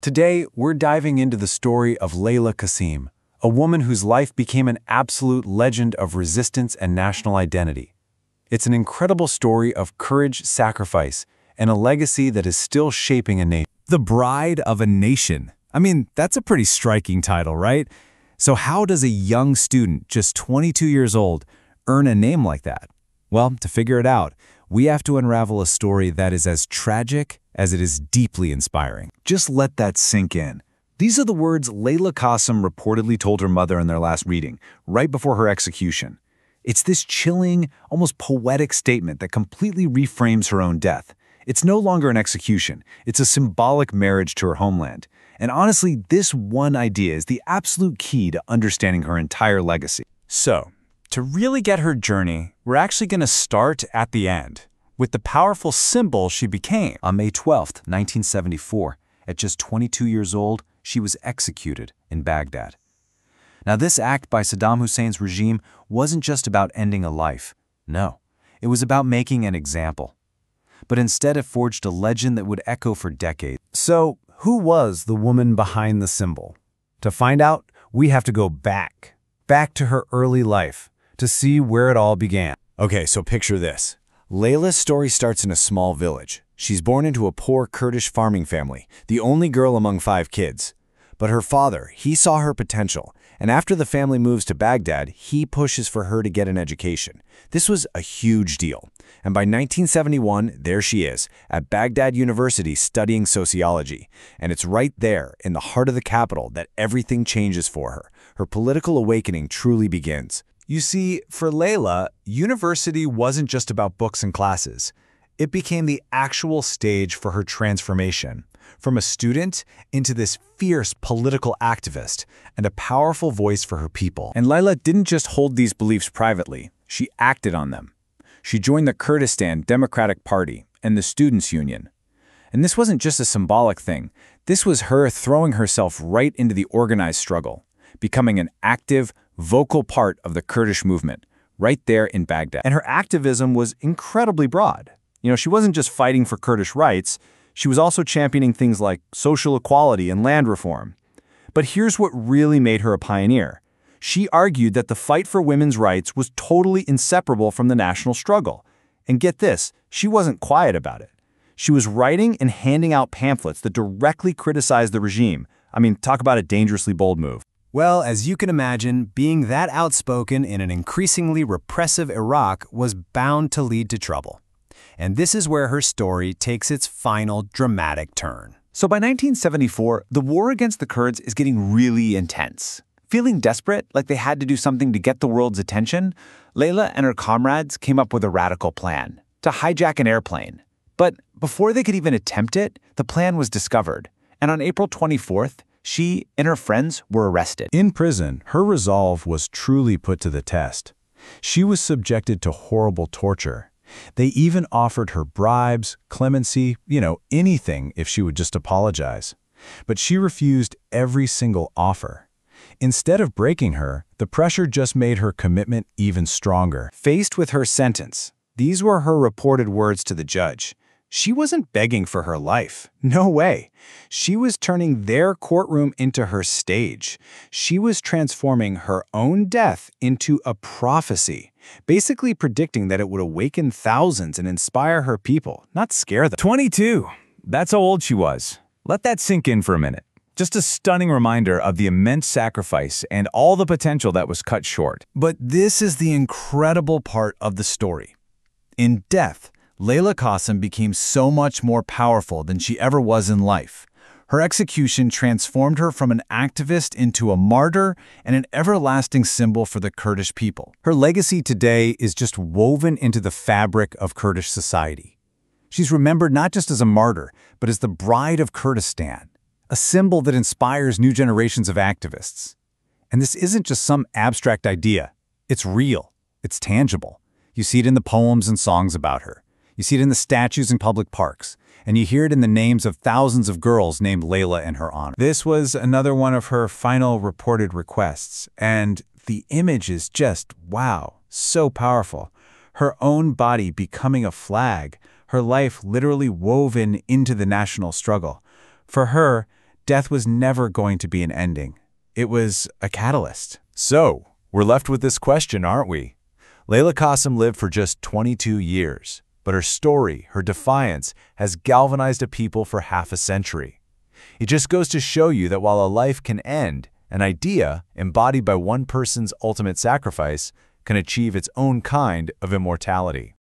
Today, we're diving into the story of Layla Qasim, a woman whose life became an absolute legend of resistance and national identity. It's an incredible story of courage, sacrifice, and a legacy that is still shaping a nation. The Bride of a Nation. I mean, that's a pretty striking title, right? So how does a young student, just 22 years old, earn a name like that? Well, to figure it out, we have to unravel a story that is as tragic as it is deeply inspiring. Just let that sink in. These are the words Layla Qasim reportedly told her mother in their last reading, right before her execution. It's this chilling, almost poetic statement that completely reframes her own death. It's no longer an execution. It's a symbolic marriage to her homeland. And honestly, this one idea is the absolute key to understanding her entire legacy. So, to really get her journey, we're actually going to start at the end, with the powerful symbol she became. On May 12, 1974, at just 22 years old, she was executed in Baghdad. Now, this act by Saddam Hussein's regime wasn't just about ending a life. No, it was about making an example. But instead it forged a legend that would echo for decades. So, who was the woman behind the symbol? To find out, we have to go back to her early life, to see where it all began. Okay, so picture this. Layla's story starts in a small village. She's born into a poor Kurdish farming family, the only girl among 5 kids. But her father, he saw her potential, and after the family moves to Baghdad, he pushes for her to get an education. This was a huge deal. And by 1971, there she is, at Baghdad University studying sociology. And it's right there, in the heart of the capital, that everything changes for her. Her political awakening truly begins. You see, for Layla, university wasn't just about books and classes. It became the actual stage for her transformation, from a student into this fierce political activist and a powerful voice for her people. And Layla didn't just hold these beliefs privately, she acted on them. She joined the Kurdistan Democratic Party and the Students' Union. And this wasn't just a symbolic thing. This was her throwing herself right into the organized struggle, becoming an active, vocal part of the Kurdish movement, right there in Baghdad. And her activism was incredibly broad. She wasn't just fighting for Kurdish rights, she was also championing things like social equality and land reform. But here's what really made her a pioneer. She argued that the fight for women's rights was totally inseparable from the national struggle. And get this, she wasn't quiet about it. She was writing and handing out pamphlets that directly criticized the regime. I mean, talk about a dangerously bold move. Well, as you can imagine, being that outspoken in an increasingly repressive Iraq was bound to lead to trouble. And this is where her story takes its final dramatic turn. So by 1974, the war against the Kurds is getting really intense. Feeling desperate, like they had to do something to get the world's attention, Layla and her comrades came up with a radical plan: to hijack an airplane. But before they could even attempt it, the plan was discovered. And on April 24th, she and her friends were arrested. In prison, her resolve was truly put to the test. She was subjected to horrible torture. They even offered her bribes, clemency, anything if she would just apologize. But she refused every single offer. Instead of breaking her, the pressure just made her commitment even stronger. Faced with her sentence, these were her reported words to the judge. She wasn't begging for her life. No way. She was turning their courtroom into her stage. She was transforming her own death into a prophecy, basically predicting that it would awaken thousands and inspire her people, not scare them. 22. That's how old she was. Let that sink in for a minute. Just a stunning reminder of the immense sacrifice and all the potential that was cut short. But this is the incredible part of the story. In death, Layla Qasim became so much more powerful than she ever was in life. Her execution transformed her from an activist into a martyr and an everlasting symbol for the Kurdish people. Her legacy today is just woven into the fabric of Kurdish society. She's remembered not just as a martyr, but as the Bride of Kurdistan, a symbol that inspires new generations of activists. And this isn't just some abstract idea. It's real. It's tangible. You see it in the poems and songs about her. You see it in the statues in public parks, and you hear it in the names of thousands of girls named Layla in her honor. This was another one of her final reported requests, and the image is just, wow, so powerful. Her own body becoming a flag, her life literally woven into the national struggle. For her, death was never going to be an ending. It was a catalyst. So, we're left with this question, aren't we? Layla Qasim lived for just 22 years, but her story, her defiance, has galvanized a people for half a century. It just goes to show you that while a life can end, an idea, embodied by one person's ultimate sacrifice, can achieve its own kind of immortality.